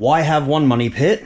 Why have one money pit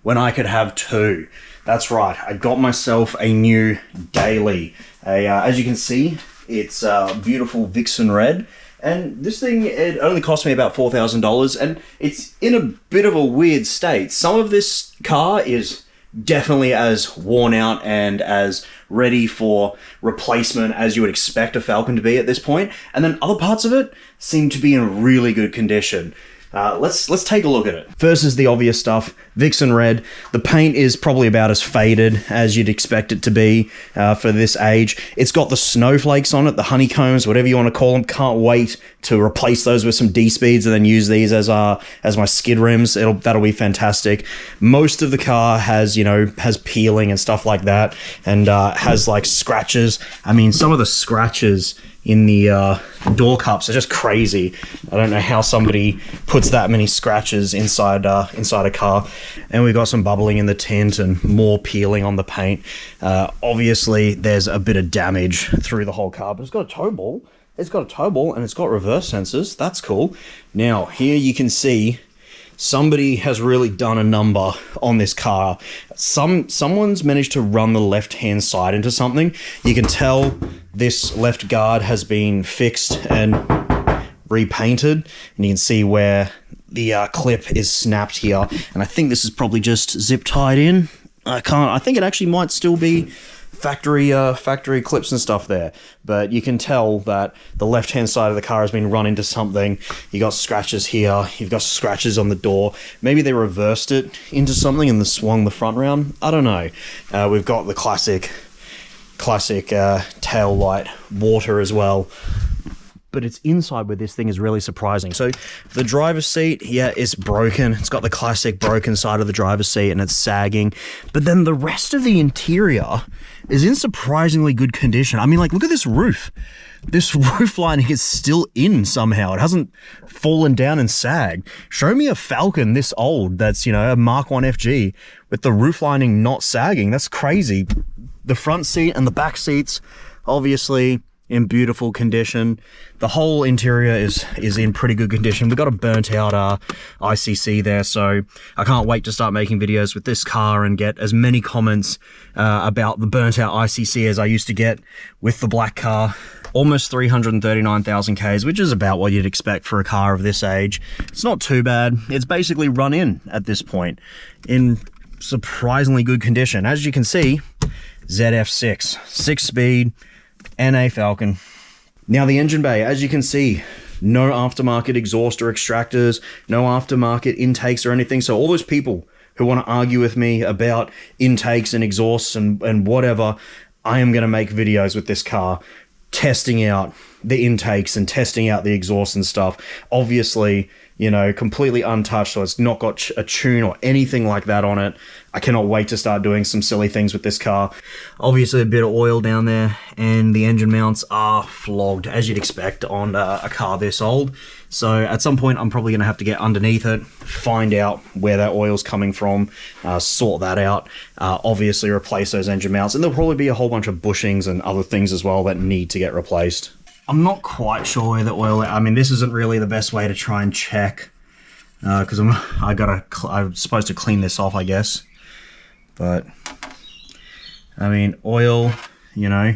when I could have two? That's right, I got myself a new daily. As you can see, it's beautiful Vixen Red. And this thing, it only cost me about $4,000, and it's in a bit of a weird state. Some of this car is definitely as worn out and as ready for replacement as you would expect a Falcon to be at this point, and then other parts of it seem to be in really good condition. Let's take a look at it. First is the obvious stuff, Vixen Red. The paint is probably about as faded as you'd expect it to be for this age. It's got the snowflakes on it, the honeycombs, whatever you want to call them. Can't wait to replace those with some D-speeds and then use these as my skid rims. That'll be fantastic. Most of the car has, you know, has peeling and stuff like that, and has like scratches. I mean, some of the scratches in the door cups are just crazy. I don't know how somebody puts that many scratches inside a car. And we've got some bubbling in the tint and more peeling on the paint. Obviously, there's a bit of damage through the whole car, but it's got a tow ball. It's got a tow ball and it's got reverse sensors. That's cool. Now, here you can see somebody has really done a number on this car. Someone's managed to run the left-hand side into something. You can tell this left guard has been fixed and repainted, and you can see where the clip is snapped here. And I think this is probably just zip tied in. I think it actually might still be factory clips and stuff there, but you can tell that the left hand side of the car has been run into something. You got scratches here, you've got scratches on the door. Maybe they reversed it into something and then swung the front round. I don't know. We've got the classic tail light water as well. But it's inside where this thing is really surprising. So the driver's seat, yeah, is broken. It's got the classic broken side of the driver's seat and it's sagging. But then the rest of the interior is in surprisingly good condition. I mean, like, look at this roof. This roof lining is still in somehow. It hasn't fallen down and sagged. Show me a Falcon this old that's, you know, a Mark 1 FG with the roof lining not sagging. That's crazy. The front seat and the back seats, obviously, in beautiful condition. The whole interior is in pretty good condition. We've got a burnt out ICC there, so I can't wait to start making videos with this car and get as many comments about the burnt out ICC as I used to get with the black car. Almost 339,000 Ks, which is about what you'd expect for a car of this age. It's not too bad. It's basically run in at this point in surprisingly good condition. As you can see, ZF6, 6-speed, NA Falcon. Now the engine bay, as you can see, no aftermarket exhaust or extractors, no aftermarket intakes or anything. So all those people who want to argue with me about intakes and exhausts and whatever, I am going to make videos with this car testing out the intakes and testing out the exhaust and stuff. Obviously, you know, completely untouched, so it's not got a tune or anything like that on it. I cannot wait to start doing some silly things with this car. Obviously a bit of oil down there, and the engine mounts are flogged, as you'd expect on a car this old. So at some point I'm probably going to have to get underneath it, find out where that oil's coming from, sort that out, obviously replace those engine mounts, and there'll probably be a whole bunch of bushings and other things as well that need to get replaced. I'm not quite sure where the oil, I mean, this isn't really the best way to try and check, because I'm supposed to clean this off, I guess. But, I mean, oil, you know,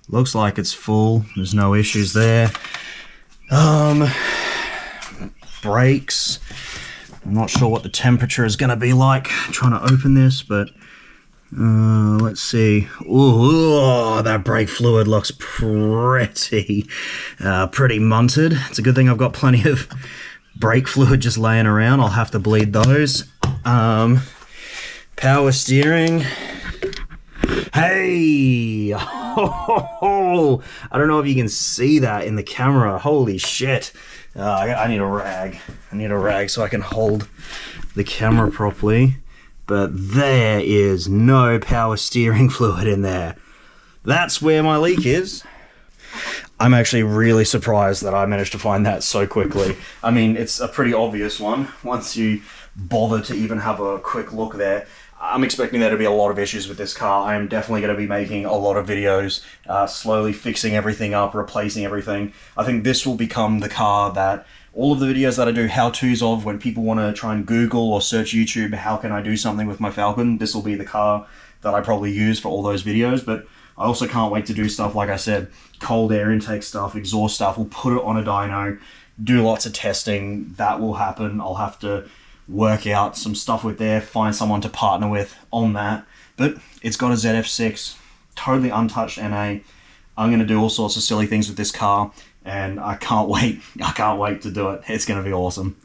looks like it's full. There's no issues there. Brakes. I'm not sure what the temperature is going to be like. I'm trying to open this, but let's see. Ooh, that brake fluid looks pretty munted. It's a good thing I've got plenty of brake fluid just laying around. I'll have to bleed those. Power steering. Hey! Oh, I don't know if you can see that in the camera. Holy shit. I need a rag. I need a rag so I can hold the camera properly. But there is no power steering fluid in there. That's where my leak is. I'm actually really surprised that I managed to find that so quickly. I mean, it's a pretty obvious one once you bother to even have a quick look there. I'm expecting there to be a lot of issues with this car. I am definitely going to be making a lot of videos, slowly fixing everything up, replacing everything. I think this will become the car that all of the videos that I do how-tos of when people want to try and Google or search YouTube, how can I do something with my Falcon, this will be the car that I probably use for all those videos. But I also can't wait to do stuff, like I said, cold air intake stuff, exhaust stuff. We'll put it on a dyno, do lots of testing. That will happen. I'll have to work out some stuff with there, find someone to partner with on that. But it's got a ZF6, totally untouched NA. I'm going to do all sorts of silly things with this car, and I can't wait. I can't wait to do it. It's going to be awesome.